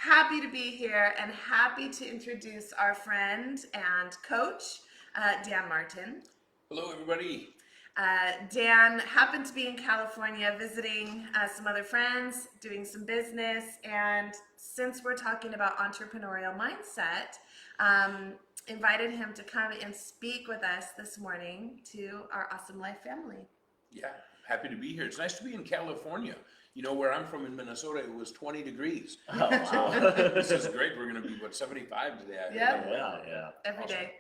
happy to be here and happy to introduce our friend and coach, Dan Martin. Hello, everybody. Dan happened to be in California visiting some other friends, doing some business, and since we're talking about entrepreneurial mindset, invited him to come and speak with us this morning to our Awesome Life family. Yeah, happy to be here. It's nice to be in California. You know, where I'm from in Minnesota, it was 20 degrees. Oh, wow. This is great. We're going to be, 75 today? Yep. Yeah. Every Awesome. day.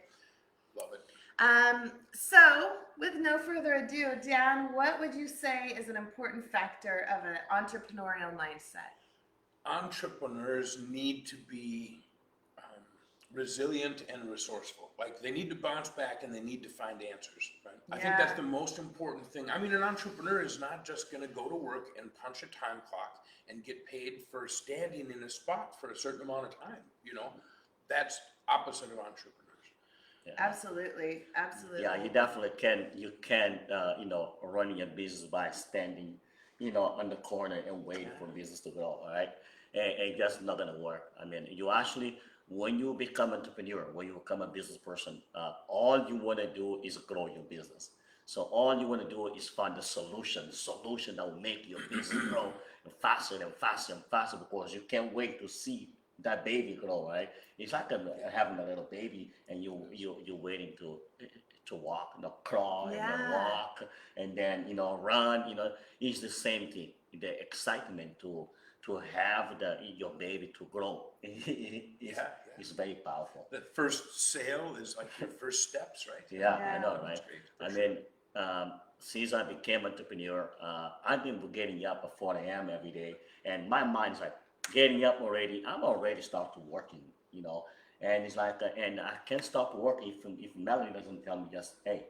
Love it. So, with no further ado, Dan, what would you say is an important factor of an entrepreneurial mindset? Entrepreneurs need to be resilient and resourceful. Like, they need to bounce back and they need to find answers, right? I think that's the most important thing. I mean, an entrepreneur is not just going to go to work and punch a time clock and get paid for standing in a spot for a certain amount of time, you know? That's opposite of entrepreneurs. Yeah. Absolutely. Yeah, you definitely can. You can, run your business by standing, on the corner and waiting for business to grow. All right, and that's not gonna work. I mean, you actually, when you become entrepreneur, when you become a business person, all you want to do is grow your business. So all you want to do is find the solution that will make your business grow faster and faster and faster because you can't wait to see that baby grow, right? It's like having a little baby and you're waiting to walk, crawl and then walk and then run. It's the same thing. The excitement to have your baby to grow. It's very powerful. That first sale is like your first steps, right? Yeah, I know, right? That's I mean, since I became entrepreneur, I've been getting up at 4 a.m. every day, and my mind's like getting up already. I'm already started working, and it's like, and I can't stop working if Melanie doesn't tell me just, hey,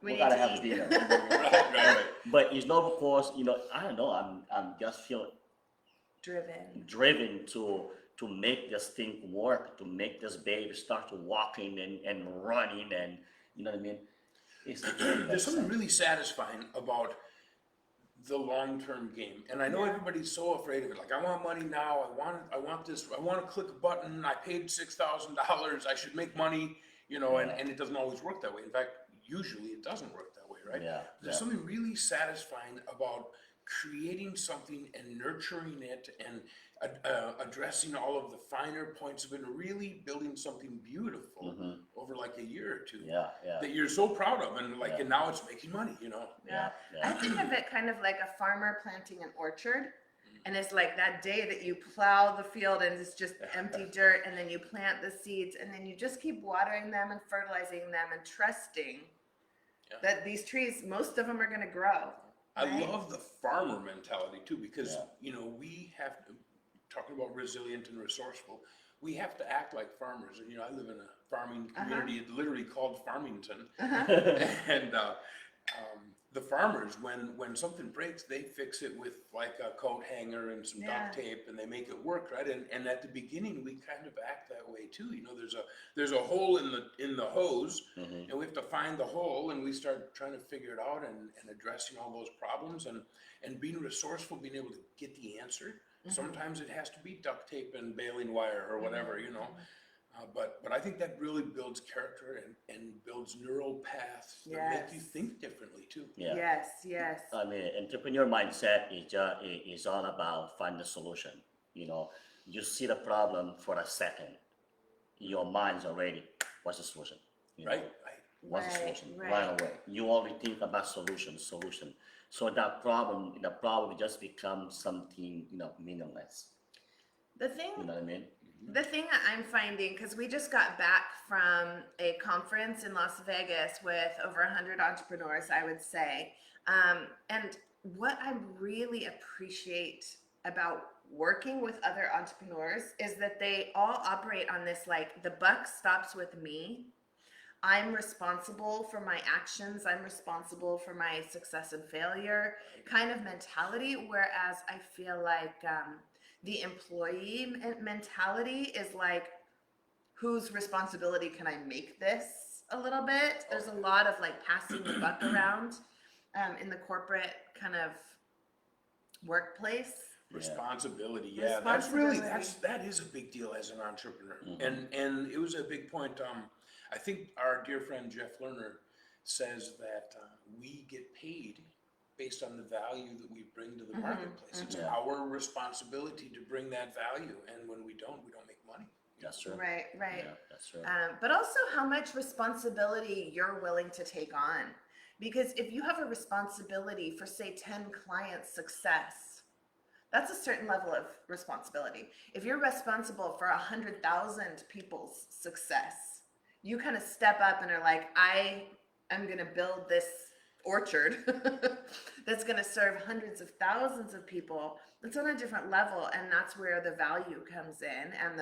we gotta have dinner. right. But it's not because I don't know. I'm just feeling driven to make this thing work, to make this baby start walking and running, and you know what I mean. There's something really satisfying about the long-term game, and I know everybody's so afraid of it. Like, I want money now. I want this. I want to click a button. I paid $6,000. I should make money. And it doesn't always work that way. In fact, usually it doesn't work that way, right? There's something really satisfying about creating something and nurturing it and addressing all of the finer points of it and really building something beautiful over like a year or two that you're so proud of and and now it's making money, I think of it kind of like a farmer planting an orchard, and it's like that day that you plow the field and it's just empty dirt, and then you plant the seeds, and then you just keep watering them and fertilizing them and trusting that these trees, most of them are going to grow. I love the farmer mentality too, because we have to, talking about resilient and resourceful, we have to act like farmers. And I live in a farming community, it's literally called Farmington. And the farmers, when something breaks, they fix it with like a coat hanger and some duct tape, and they make it work, right? And at the beginning, we kind of act that way too. There's a hole in the hose, and we have to find the hole, and we start trying to figure it out and addressing all those problems and being resourceful, being able to get the answer. Sometimes it has to be duct tape and baling wire or whatever, But I think that really builds character and builds neural paths that make you think differently too. Yeah. Yes. I mean, entrepreneur mindset is all about finding a solution. You see the problem for a second, your mind's already, what's the solution? Right. What's the solution? Right away. You already think about solution. So the problem just becomes something, meaningless. The thing, you know what I mean? The thing that I'm finding, because we just got back from a conference in Las Vegas with over 100 entrepreneurs, I would say. And what I really appreciate about working with other entrepreneurs is that they all operate on this, like, the buck stops with me. I'm responsible for my actions. I'm responsible for my success and failure kind of mentality. Whereas I feel like the employee mentality is like, whose responsibility can I make this a little bit? There's a lot of like passing the buck around in the corporate kind of workplace. Responsibility, yeah, that is a big deal as an entrepreneur, Mm-hmm. and it was a big point. I think our dear friend Jeff Lerner says that we get paid based on the value that we bring to the marketplace. It's Yeah. our responsibility to bring that value, and when we don't make money. That's true. Right. Yeah, that's true. But also how much responsibility you're willing to take on. Because if you have a responsibility for, say, 10 clients' success, that's a certain level of responsibility. If you're responsible for 100,000 people's success, you kind of step up and are like, I am going to build this orchard that's going to serve hundreds of thousands of people. It's on a different level, and that's where the value comes in, and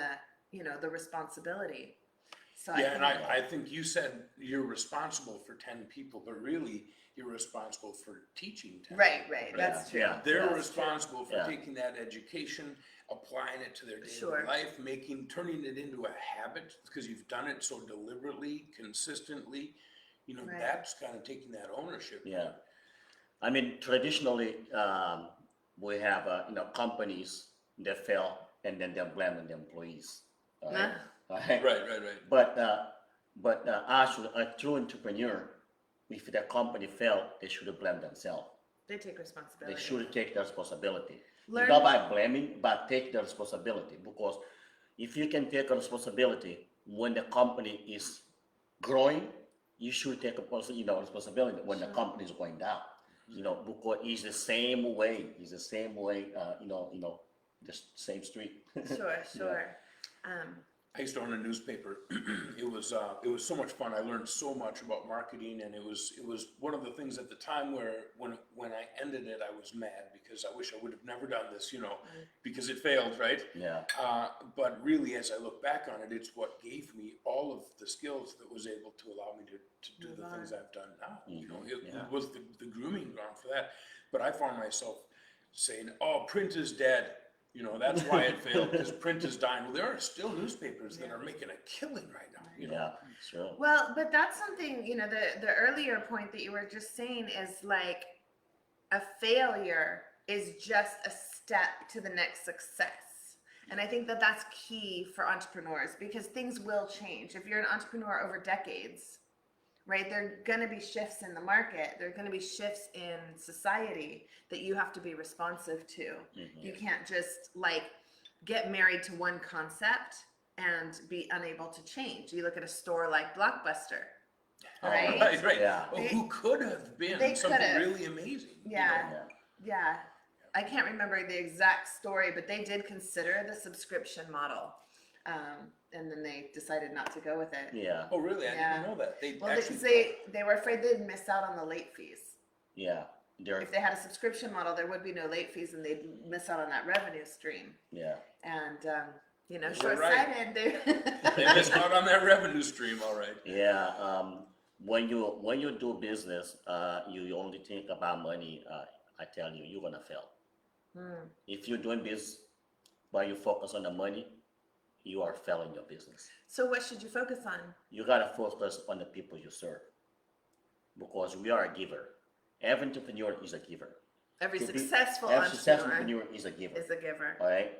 the responsibility. So Yeah, and I think you said you're responsible for 10 people, but really you're responsible for teaching 10 right, people. that's true. Yeah. They're That's responsible for Yeah. taking that education, applying it to their daily Sure. life, turning it into a habit because you've done it so deliberately, consistently. Right. That's kind of taking that ownership. Yeah. I mean, traditionally, we have, companies that fail and then they're blaming the employees. All right? All right? Right. But actually, a true entrepreneur, if their company failed, they should have blamed themselves. They take They responsibility. should take the responsibility. Learn- Not by blaming, but take the responsibility. Because if you can take a responsibility when the company is growing, you should take responsibility when the company is going down. Because it's the same way. It's the same way. The same street. Sure. I used to own a newspaper. It was so much fun. I learned so much about marketing, and it was one of the things at the time where when I ended it, I was mad because I wish I would have never done this, because it failed, right? Yeah. But really, as I look back on it, it's what gave me all of the skills that was able to allow me to do Move the on. things I've done now. Yeah. It was the grooming ground for that. But I found myself saying, "Oh, print is dead." That's why it failed, because print is dying. Well, there are still newspapers that are making a killing right now. Yeah, sure. Well, but that's something, the earlier point that you were just saying is like a failure is just a step to the next success. And I think that that's key for entrepreneurs because things will change. If you're an entrepreneur over decades, right, there are going to be shifts in the market. There are going to be shifts in society that you have to be responsive to. You can't just get married to one concept and be unable to change. You look at a store like Blockbuster, right? Right. Yeah. Well, who could have been They something could've. really amazing? Yeah. I can't remember the exact story, but they did consider the subscription model. And then they decided not to go with it. Yeah. Oh, really? I Yeah. didn't know that. They Well, actually because they were afraid they'd miss out on the late fees. Yeah. If they had a subscription model, there would be no late fees and they'd miss out on that revenue stream. Yeah. And, You're short-sighted. they missed out on that revenue stream. All right. Yeah. When you do business, you only think about money. I tell you, you're gonna fail. If you're doing business, but you focus on the money, you are failing your business. So what should you focus on? You gotta focus on the people you serve, because we are a giver. Every entrepreneur is a giver. Every To be- successful Every successful entrepreneur entrepreneur is a giver. is a giver. All right.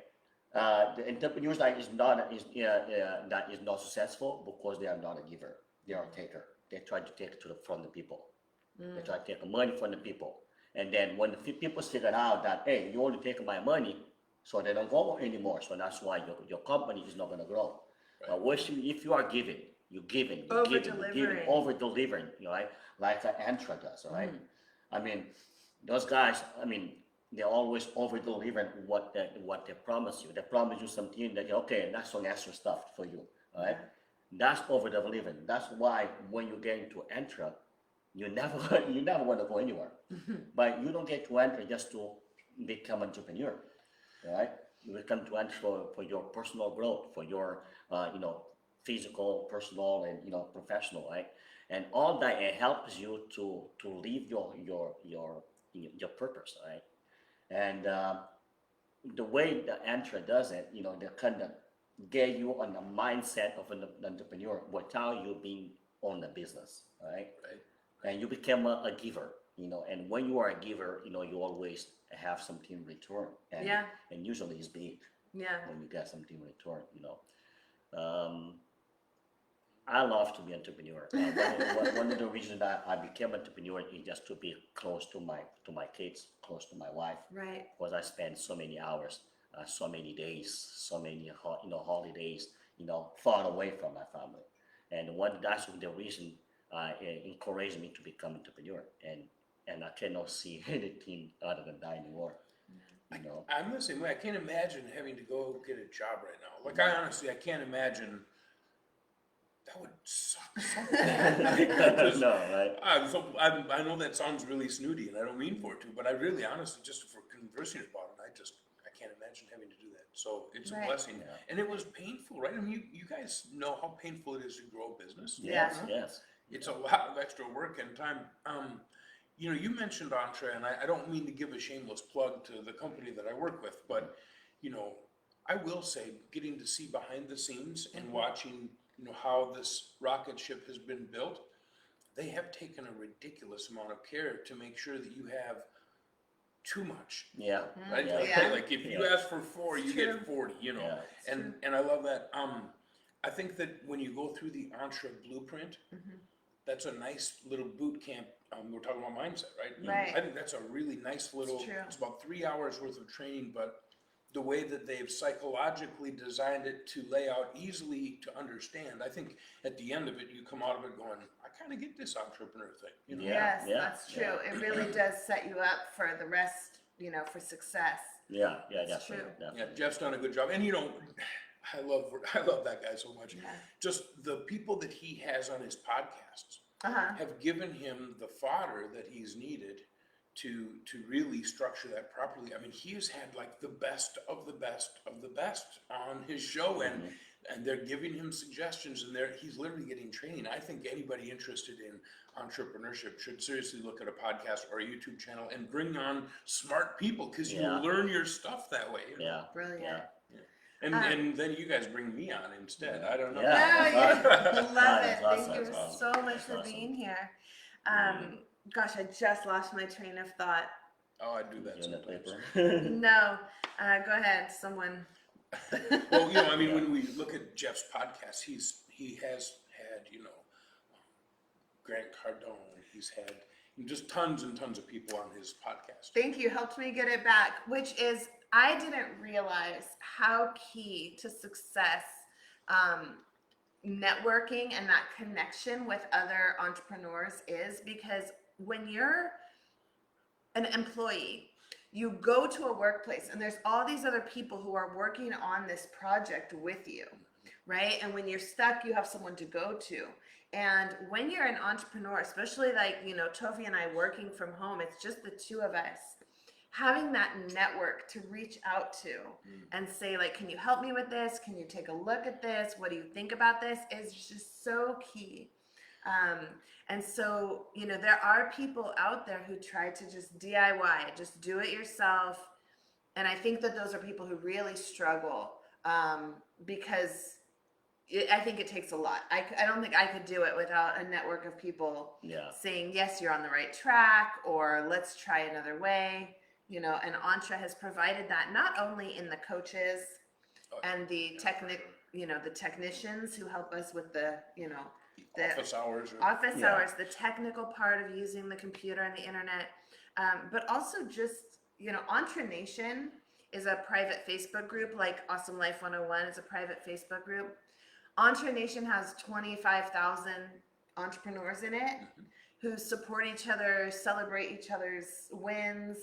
The entrepreneurs that is not successful because they are not a giver. They are a taker. They try to take it from the people. They try to take money from the people. And then when the people figure out that, hey, you only take my money, so they don't go anymore. So that's why your company is not going to grow. But if you are giving, you're giving, over-delivering, right? Like Entra does, right? I mean, those guys, they're always over-delivering what they promise you. They promise you something that, okay, that's some extra stuff for you, all right? That's over-delivering. That's why when you get into Entra, you never want to go anywhere. But you don't get to enter just to become an entrepreneur, right? You become to enter for your personal growth, for your physical, personal, and professional, right? And all that it helps you to live your purpose, right? And the way the Entra does it, they kind of get you on the mindset of an entrepreneur without you being on the business, right? And you become a giver. and when you are a giver, you always have something in return, and Yeah. and usually it's big Yeah. when you get something in return. Um, I love to be entrepreneur. One of the reasons that I became entrepreneur is just to be close to my kids, close to my wife, Right. because I spend so many hours, so many days, so many holidays, far away from my family, and that's the reason it encouraged me to become entrepreneur, and I cannot see anything other than that anymore. I'm the same way. I can't imagine having to go get a job right now. Like, I can't imagine. That would suck so bad. Like, No, right? I know that sounds really snooty, and I don't mean for it to, but I really, honestly, just for conversing about it, I can't imagine having to do that. So it's a Right. blessing, Yeah. and it was painful, right? I mean, you guys know how painful it is to grow a business. Yes, You know? yes. It's a lot of extra work and time. You mentioned Entre, and I don't mean to give a shameless plug to the company that I work with, but, I will say, getting to see behind the scenes and watching, how this rocket ship has been built, they have taken a ridiculous amount of care to make sure that you have too much. Yeah. Right? Yeah. Like if you ask for 4, you True. get 40, Yeah. and I love that. I think that when you go through the Entre blueprint, that's a nice little boot camp. We're talking about mindset, right? Right. I think that's a really nice little, It's true. it's about 3 hours worth of training, but the way that they've psychologically designed it to lay out easily to understand, I think at the end of it, you come out of it going, I kind of get this entrepreneur thing. Yes, Yeah, that's true. yeah. It really does set you up for the rest, for success. Yeah, It's definitely, true. Yeah, definitely. Jeff's done a good job, and I love that guy so much. Yeah. Just the people that he has on his podcasts Uh-huh. have given him the fodder that he's needed to really structure that properly. I mean, he has had like the best of the best of the best on his show, and they're giving him suggestions, and he's literally getting training. I think anybody interested in entrepreneurship should seriously look at a podcast or a YouTube channel and bring on smart people, because you Yeah. learn your stuff that way. Yeah. Brilliant. Yeah. And then you guys bring me on instead. I don't know. Yeah. No, you love Nice, it. awesome, Thank you awesome. so much for Awesome. being here. Gosh, I just lost my train of thought. Oh, I do that Doing the sometimes. paper. No, go ahead. Someone. Well, I mean, when we look at Jeff's podcast, he has had, Grant Cardone. He's had just tons and tons of people on his podcast. Thank you. Helped me get it back, which is, I didn't realize how key to success networking and that connection with other entrepreneurs is, because when you're an employee, you go to a workplace and there's all these other people who are working on this project with you, right? And when you're stuck, you have someone to go to. And when you're an entrepreneur, especially like, Tovy and I working from home, it's just the two of us. Having that network to reach out to and say, like, can you help me with this? Can you take a look at this? What do you think about this? Is just so key. And so, there are people out there who try to just DIY, just do it yourself. And I think that those are people who really struggle because I think it takes a lot. I don't think I could do it without a network of people saying, yes, you're on the right track, or let's try another way. And Entre has provided that not only in the coaches and the the technicians who help us with the Office hours. hours, the technical part of using the computer and the internet, but also just, Entre Nation is a private Facebook group, like Awesome Life 101 is a private Facebook group. Entre Nation has 25,000 entrepreneurs in it who support each other, celebrate each other's wins,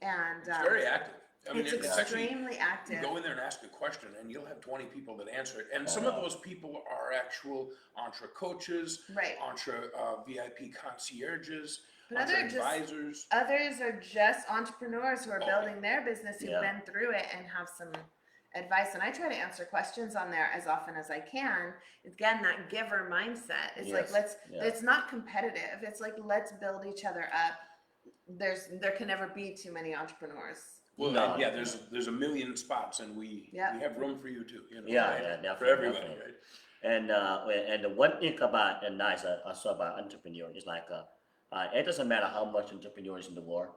and It's very active. I mean, it's actually, extremely active. you go in there and ask a question, and you'll have 20 people that answer it. And some of those people are actual Entre coaches, Right. Entre VIP concierges, But Entre others advisors. Others are just entrepreneurs who are Oh, building their business, who've Yeah. been through it and have some advice. And I try to answer questions on there as often as I can. Again, that giver mindset. It's like, it's not competitive. It's like, let's build each other up. There can never be too many entrepreneurs. Well, No. and there's a million spots, and we have room for you too. Definitely, for everybody, definitely. right? And the one thing about also about entrepreneur is like It doesn't matter how much entrepreneurs in the world,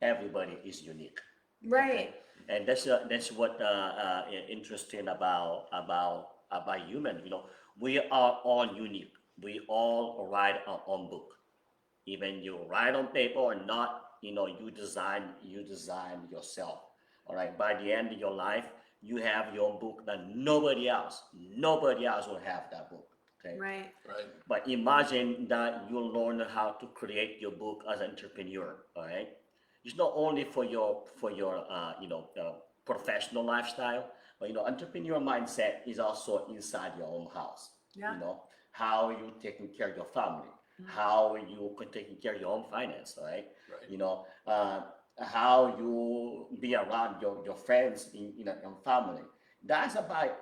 everybody is unique. Right. And that's what interesting about human. We are all unique. We all write our own book. Even you write on paper or not, you design yourself. All right. By the end of your life, you have your own book that nobody else will have that book. Okay. Right. Right. But imagine that you learn how to create your book as an entrepreneur. All right. It's not only for your professional lifestyle, but entrepreneurial mindset is also inside your own house. Yeah. How you taking care of your family, how you taking care of your own finance, right? Right. How you be around your friends in family.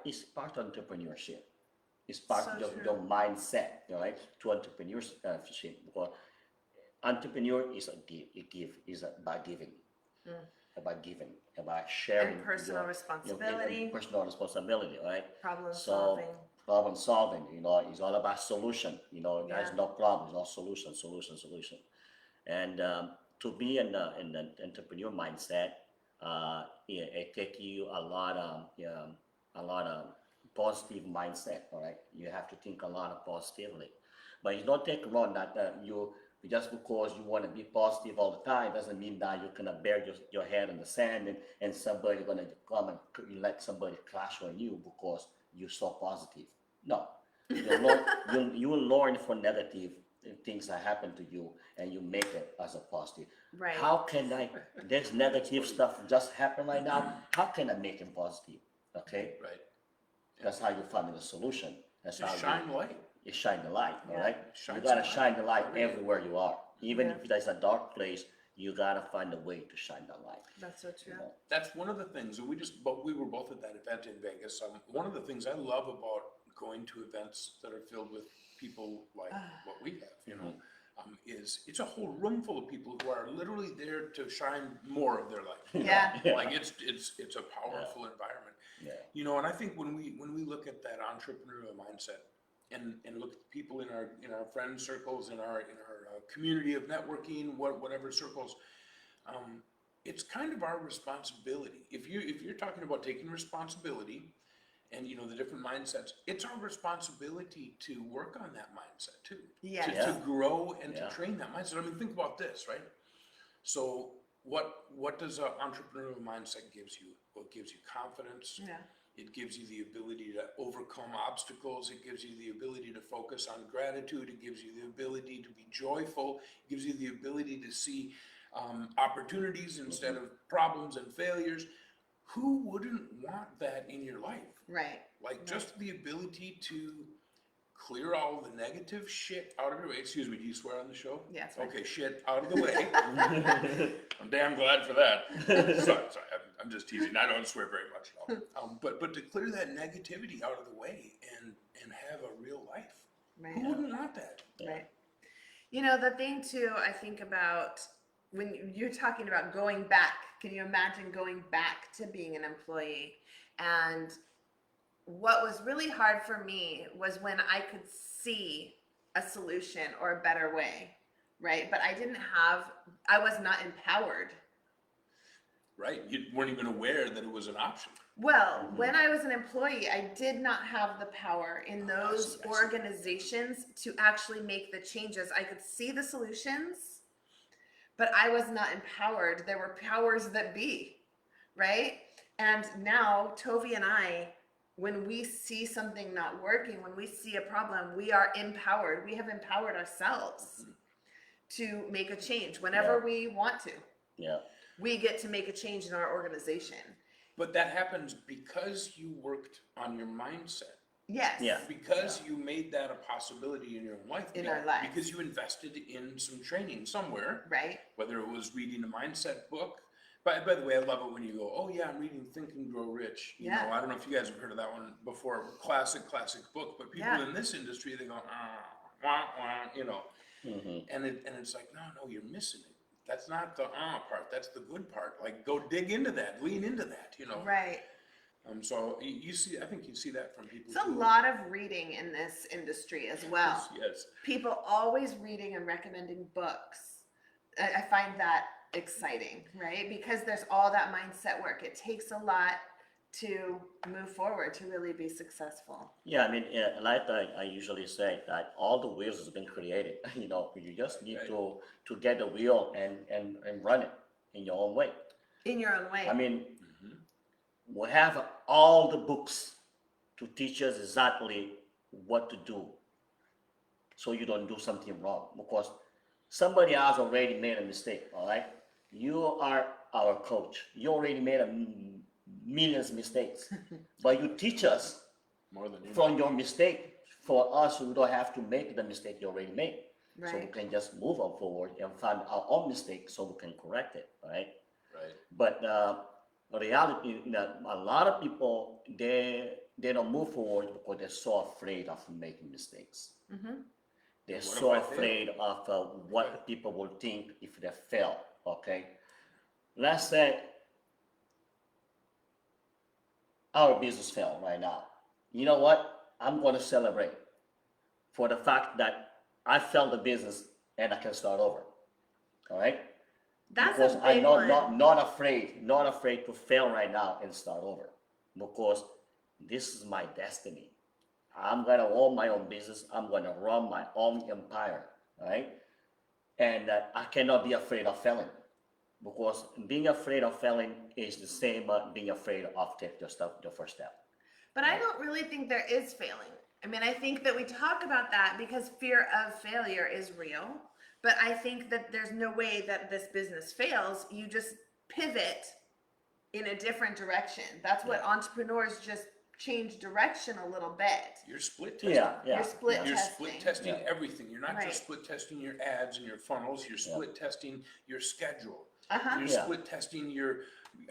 It's part of entrepreneurship. It's part So of true. your mindset, right? To entrepreneurship. Because entrepreneur is about giving, about sharing And personal responsibility. and personal responsibility, right? Problem So solving. problem solving, it's all about solution. There's Yeah. no problem, it's all solution. And to be in an entrepreneur mindset, it take you a lot of positive mindset. All right, you have to think a lot of positively, but it don't take long that you just because you want to be positive all the time doesn't mean that you're gonna bury your head in the sand and somebody gonna come and let somebody crash on you because you're so positive. No, you will learn from negative things that happen to you and you make it as a positive. Right. How can this negative stuff just happen right now? How can I make it positive? Okay, Right. that's how you find the solution. That's how Just shine light. you shine the light. All Yeah. right, Shine you gotta some shine light. the light Everything. everywhere you are. Even Yeah. if there's a dark place, you gotta find a way to shine the light. That's so true. That's one of the things, and we were both at that event in Vegas. One of the things I love about going to events that are filled with people like what we have, is it's a whole room full of people who are literally there to shine more of their light. Yeah. Like it's a powerful environment. Yeah. And I think when we look at that entrepreneurial mindset and look at the people in our friend circles, in our community of networking, whatever circles, it's kind of our responsibility. If you're talking about taking responsibility and the different mindsets, it's our responsibility to work on that mindset too. Yes. To grow and Yeah. to train that mindset. I mean, think about this, right? So what does an entrepreneurial mindset gives you? Well, it gives you confidence. Yeah. It gives you the ability to overcome obstacles. It gives you the ability to focus on gratitude. It gives you the ability to be joyful. It gives you the ability to see opportunities instead of problems and failures. Who wouldn't want that in your life? Right. Like just the ability to clear all the negative shit out of your way. Excuse me, do you swear on the show? Yes. Yeah, Okay, shit out of the way. I'm damn glad for that. Sorry, I'm just teasing. I don't swear very much at all. But to clear that negativity out of the way and have a real life. Right. Who wouldn't want that? Right. The thing too, I think about when you're talking about going back, can you imagine going back to being an employee? And what was really hard for me was when I could see a solution or a better way, right? But I was not empowered. Right? You weren't even aware that it was an option. Well, when I was an employee, I did not have the power in those I see. organizations to actually make the changes. I could see the solutions, but I was not empowered. There were powers that be, right? And now Tovy and I, when we see something not working, when we see a problem, we are empowered. We have empowered ourselves to make a change whenever we want to. Yeah. We get to make a change in our organization. But that happens because you worked on your mindset. Yes. Yeah. Because you made that a possibility in your own life. In our lives. Because you invested in some training somewhere. Right. Whether it was reading a mindset book. By the way, I love it when you go, oh yeah, I'm reading Think and Grow Rich. You know, I don't know if you guys have heard of that one before. Classic book. But people in this industry, they go, And it's like, no, you're missing it. That's not the part. That's the good part. Like, go dig into that. Lean into that. Right. So you see, I think you see that from people. It's a too. lot of reading in this industry as well. Yes. People always reading and recommending books. I find that exciting, right? Because there's all that mindset work. It takes a lot to move forward to really be successful. Yeah, I mean, like I usually say that all the wheels has been created. You know, you just need to get the wheel and run it in your own way. In your own way. I mean, we have all the books to teach us exactly what to do, so you don't do something wrong. Because somebody has already made a mistake. All right, you are our coach. You already made millions of mistakes, but you teach us More than you from know. your mistake. For us, we don't have to make the mistake you already made. So we Right. can just move on forward and find our own mistake so we can correct it, right? Right. But the reality, a lot of people they don't move forward because they're so afraid of making mistakes. Mm-hmm. They're What so if I fail? afraid of what people will think if they fail. Okay, let's say our business failed right now. You know what? I'm going to celebrate for the fact that I failed the business and I can start over. All right? That's Because a I'm big not, one. not afraid to fail right now and start over. Because this is my destiny. I'm going to own my own business. I'm going to run my own empire. All right? And I cannot be afraid of failing. Because being afraid of failing is the same being afraid of taking the first step. But I don't really think there is failing. I mean, I think that we talk about that because fear of failure is real. But I think that there's no way that this business fails. You just pivot in a different direction. That's what entrepreneurs just change direction a little bit. You're split testing. Yeah, yeah. You're split yeah. You're testing. split testing Yeah. everything. You're not Right. just split testing your ads and your funnels. You're split testing your schedule. Uh-huh. You're Yeah. split testing your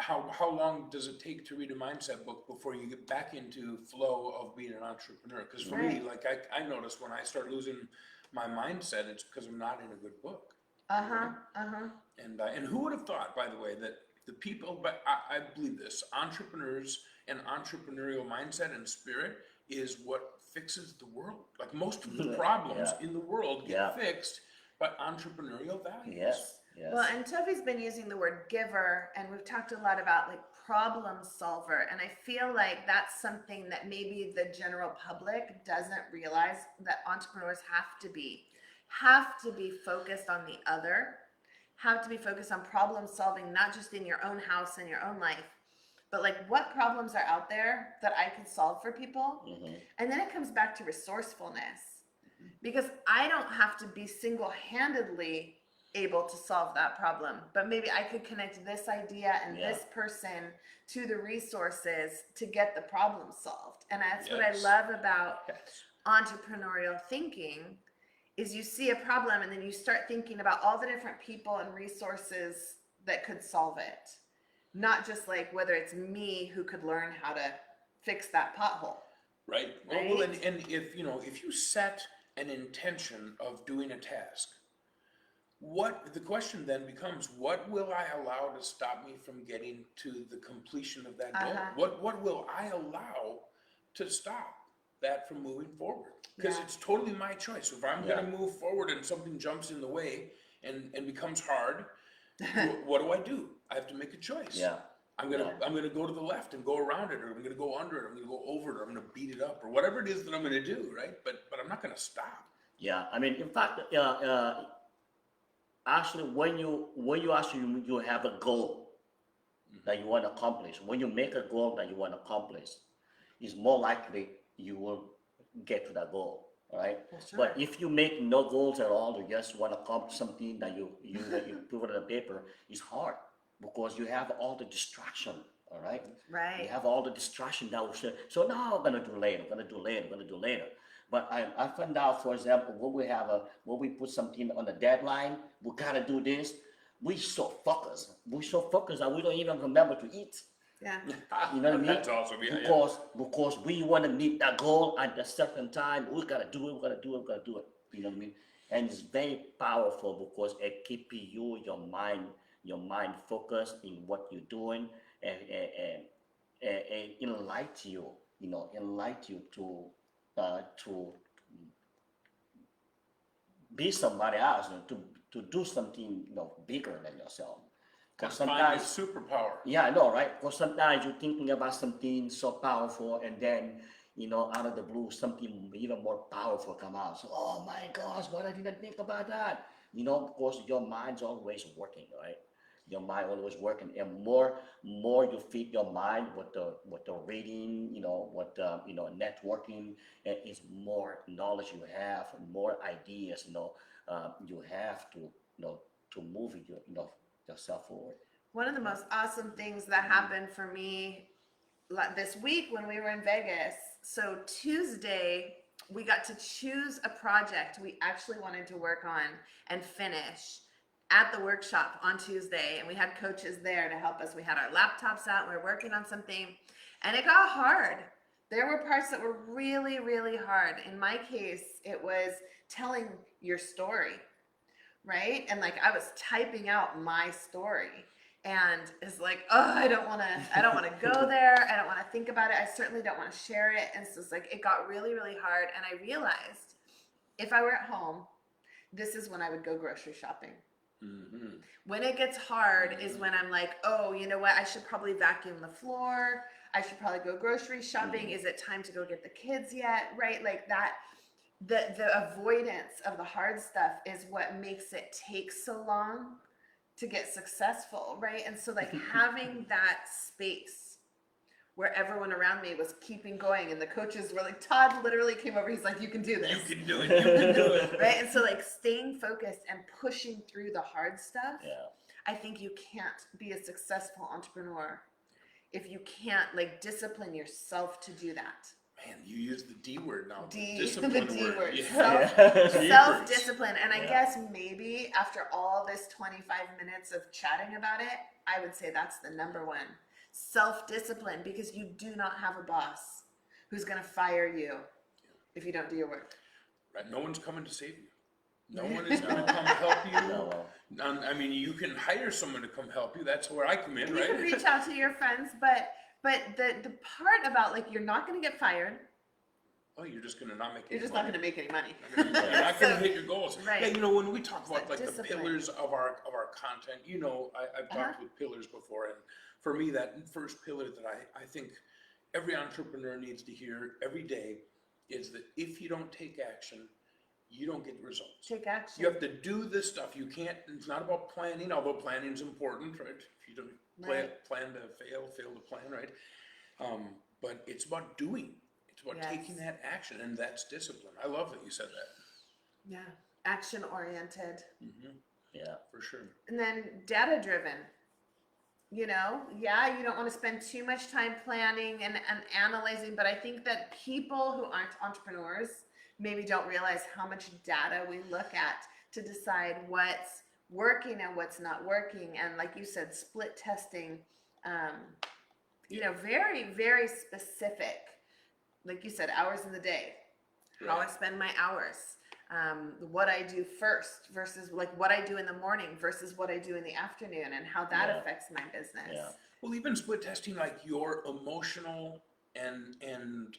how long does it take to read a mindset book before you get back into flow of being an entrepreneur? Because for me, Right. like I noticed when I start losing my mindset, it's because I'm not in a good book. Uh-huh. Uh-huh. And who would have thought, by the way, that the people, but I believe this, entrepreneurs and entrepreneurial mindset and spirit is what fixes the world. Like most of the problems in the world get fixed by entrepreneurial values. Yes, yes. Well, and Tovy's been using the word giver, and we've talked a lot about like problem solver. And I feel like that's something that maybe the general public doesn't realize, that entrepreneurs have to be focused on the other, have to be focused on problem solving, not just in your own house and your own life, but like what problems are out there that I could solve for people. And then it comes back to resourcefulness, because I don't have to be single-handedly able to solve that problem, but maybe I could connect this idea and this person to the resources to get the problem solved. And that's what I love about entrepreneurial thinking, is you see a problem and then you start thinking about all the different people and resources that could solve it. Not just like whether it's me who could learn how to fix that pothole. Right. Well, and if you set an intention of doing a task, the question then becomes, what will I allow to stop me from getting to the completion of that goal? What will I allow to stop that from moving forward? Because it's totally my choice. If I'm going to move forward and something jumps in the way and becomes hard, what do? I have to make a choice. Yeah. I'm gonna go to the left and go around it, or I'm gonna go under it, I'm gonna go over it, or I'm gonna beat it up, or whatever it is that I'm gonna do, right? But I'm not gonna stop. Yeah, I mean, in fact, actually, when you actually you have a goal that you want to accomplish, when you make a goal that you want to accomplish, it's more likely you will get to that goal, all right? But if you make no goals at all, you just want to accomplish something that you put it on the paper, it's hard because you have all the distraction, all right? Right. You have all the distraction that will say, so now I'm gonna do later, I'm gonna do later. But I found out, for example, when we put something on a deadline, we gotta do this. We're so focused that we don't even remember to eat. Yeah. You know what I mean? That's awesome. Yeah, because we want to meet that goal at a certain time. We gotta do it. You know what I mean? And it's very powerful because it keeps your mind focused in what you're doing, and and enlighten you, enlighten you to be somebody else, to do something, bigger than yourself. Because Find your sometimes, superpower. yeah, I know, right? Because sometimes you're thinking about something so powerful, and then, out of the blue, something even more powerful come out. So, oh my gosh, what I didn't think about that. Because your mind's always working, right? Your mind always working, and more you feed your mind with the reading, with networking, and is more knowledge you have, more ideas, you have to, to move yourself forward. One of the most awesome things that happened for me this week when we were in Vegas. So Tuesday, we got to choose a project we actually wanted to work on and finish at the workshop on Tuesday. And we had coaches there to help us. We had our laptops out. We were working on something, and it got hard. There were parts that were really, really hard. In my case, it was telling your story, right? And like I was typing out my story. And it's like, oh, I don't want to go there. I don't want to think about it. I certainly don't want to share it. And so it's like, it got really, really hard. And I realized if I were at home, this is when I would go grocery shopping. Mm-hmm. When it gets hard is when I'm like, oh, you know what? I should probably vacuum the floor. I should probably go grocery shopping. Is it time to go get the kids yet? Right? Like that, the avoidance of the hard stuff is what makes it take so long to get successful, right? And so like having that space where everyone around me was keeping going, and the coaches were like, Todd literally came over, he's like, you can do this. You can do it, you can do it. Right? And so like staying focused and pushing through the hard stuff, Yeah. I think you can't be a successful entrepreneur if you can't like discipline yourself to do that. Man, you use the D word now. The discipline D word. Yeah. Self-discipline. And I Yeah. guess maybe after all this 25 minutes of chatting about it, I would say that's the number one. Self-discipline, because you do not have a boss who's going to fire you if you don't do your work. Right. No one's coming to save you. No one is going to come help you. No. I mean, you can hire someone to come help you. That's where I come in, You right? can reach out to your friends, but the part about like you're not going to get fired. Oh, you're just going to not make any You're just money. not going to make any money. You're not going to So- hit your goals. right. Yeah, when we talk about that like discipline. the pillars of our content, I've talked with pillars before, and for me, that first pillar that I think every entrepreneur needs to hear every day is that if you don't take action, you don't get results. Take action. You have to do this stuff. You can't. It's not about planning, although planning is important, right? If you don't plan to fail to plan, right? But it's about doing. It's about taking that action, and that's discipline. I love that you said that. Yeah, action oriented. Mm-hmm. Yeah. For sure. And then data driven. You don't want to spend too much time planning and analyzing, but I think that people who aren't entrepreneurs maybe don't realize how much data we look at to decide what's working and what's not working. And like you said, split testing, very, very specific. Like you said, hours in the day, how I spend my hours, what I do first versus like what I do in the morning versus what I do in the afternoon, and how that affects my business. Yeah. Well, even split testing like your emotional and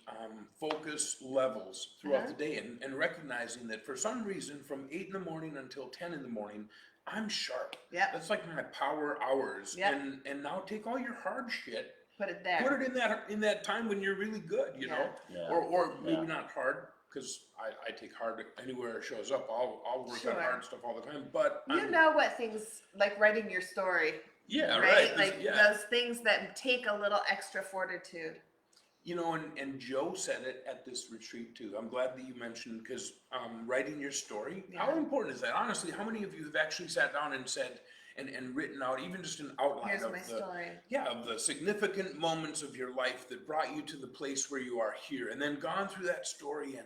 focus levels throughout the day, and recognizing that for some reason from 8 in the morning until 10 in the morning, I'm sharp. Yep. That's like my power hours. Yep. And now take all your hard shit, Put it there. put it in that time when you're really good, know, Yeah. or maybe not hard, because I take hard anywhere it shows up. I'll work on hard stuff all the time, but You know what things like writing your story, right? Like those things that take a little extra fortitude. And Joe said it at this retreat too. I'm glad that you mentioned, because writing your story, how important is that? Honestly, how many of you have actually sat down and said and written out even just an outline Here's of my story. of the significant moments of your life that brought you to the place where you are here, and then gone through that story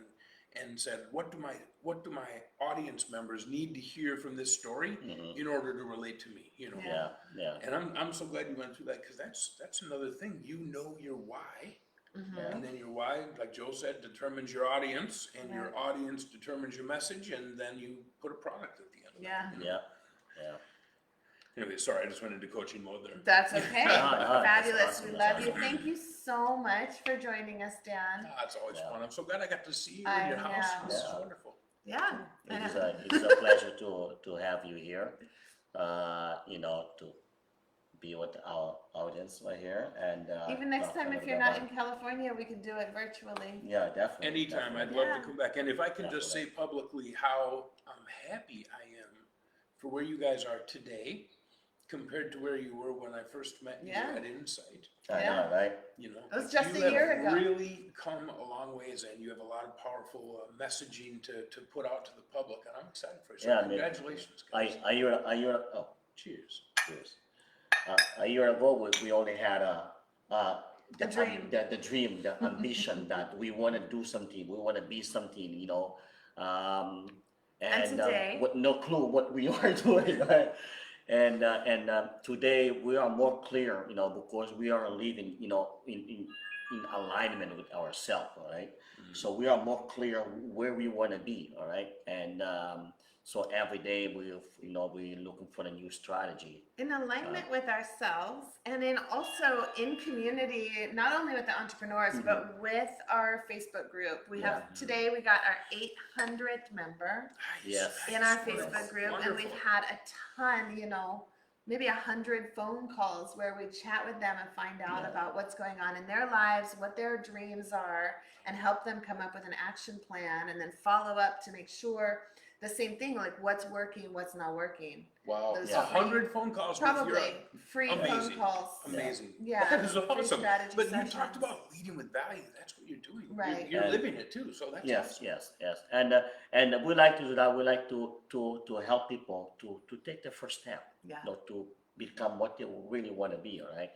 and said, what do my audience members need to hear from this story in order to relate to me? Yeah. And I'm so glad you went through that, because that's another thing. Your why. Mm-hmm. And then your why, like Joe said, determines your audience, and your audience determines your message, and then you put a product at the end of Yeah. it. Yeah. Anyway, sorry, I just went into coaching mode there. That's okay. No, that's Fabulous. awesome. We That's love you. awesome. Thank you so much for joining us, Dan. It's always Yeah. fun. I'm so glad I got to see you I in your house. know. This is Yeah. wonderful. Yeah. It's a pleasure to have you here, to be with our audience right here. And Even next talk a time, if little you're bit not about- in California, we can do it virtually. Yeah, definitely. Anytime, I'd definitely. love Yeah. to come back. And if I can just say publicly how happy I am for where you guys are today compared to where you were when I first met you Yeah. at Insight. I know, right? You know, It was just you a year have ago. really come a long ways, and you have a lot of powerful messaging to put out to the public, and I'm excited for you. So Yeah, I mean, congratulations, guys. Oh, Cheers. cheers. A year ago, we only had The dream. the dream, the ambition that we want to do something, we want to be something, And today- with no clue what we are doing, right? And today we are more clear, because we are living, in alignment with ourselves, all right? So we are more clear where we want to be, all right? And so every day we're looking for a new strategy. In alignment with ourselves, and in also in community, not only with the entrepreneurs, but with our Facebook group. We have today we got our 800th member Yes. in our Nice. Facebook group, and we've Wonderful. had a ton, maybe 100 phone calls where we chat with them and find out about what's going on in their lives, what their dreams are, and help them come up with an action plan, and then follow up to make sure the same thing, like what's working, what's not working. Wow, Those 100 phone calls with Probably your free phone amazing. calls. Amazing. Yeah. That is Free awesome. strategy But you sessions. talked about leading with value. That's what you're doing. Right. You're And- living it too. So that's Yes, awesome. yes. And we like to do that. We like to help people to take the first step, Yeah. to become what they really want to be, all right?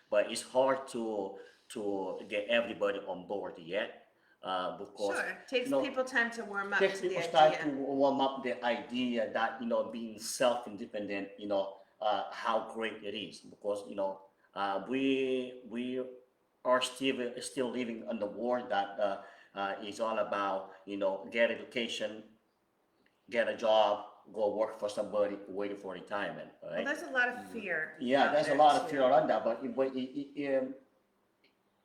But it's hard to get everybody on board yet, because Sure. Takes people time to warm up takes to the people time to idea. warm up the idea that being self-independent, how great it is, because we are still living in the world that is all about get education, get a job, go work for somebody, waiting for retirement, all Well, right? there's a lot of fear. Yeah, out there's a there, lot of too. fear around that, but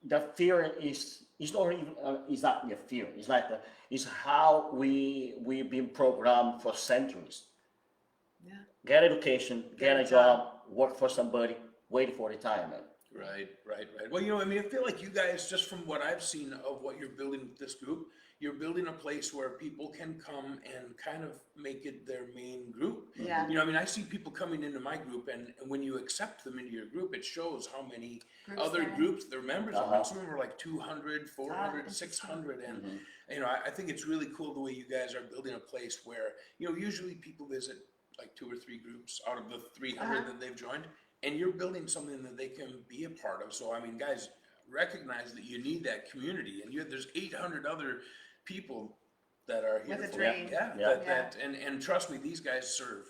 the fear is not even is not the fear. It's like it's how we've been programmed for centuries. Yeah. Get education, get a job, work for somebody, wait for retirement. Right. Well, I feel like you guys, just from what I've seen of what you're building with this group, you're building a place where people can come and kind of make it their main group. Yeah. I see people coming into my group, and when you accept them into your group, it shows how many Groups other they're in. groups they're members of. Uh-huh. Some of them are like 200, 400, interesting. 600. And, I think it's really cool the way you guys are building a place where, usually people visit like 2 or 3 groups out of the 300 that they've joined, and you're building something that they can be a part of. So, guys, recognize that you need that community, and there's 800 other people that are here With a for dream. you. Yeah, Yeah. and trust me, these guys serve,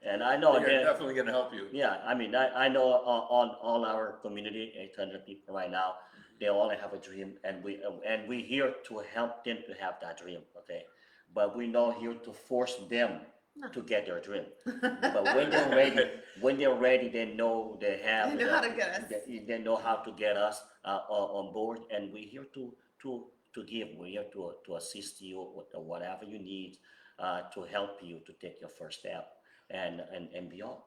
And I know they're that. definitely going to help you. Yeah, I know on all our community, 800 people right now, they all have a dream, and we're here to help them to have that dream, okay? But we're not here to force them to get their dream. But when they're ready, they know they have. They know how to get us. They know how to get us on board, and we're here to give. We're here to assist you with whatever you need to help you to take your first step and beyond.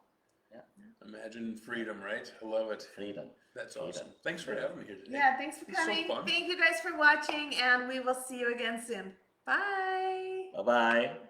Yeah, Imagine freedom, right? I love it. freedom. That's Freedom. awesome. Thanks for having me here today. Yeah, thanks for It's so coming. fun. Thank you guys for watching, and we will see you again soon. Bye. Bye bye.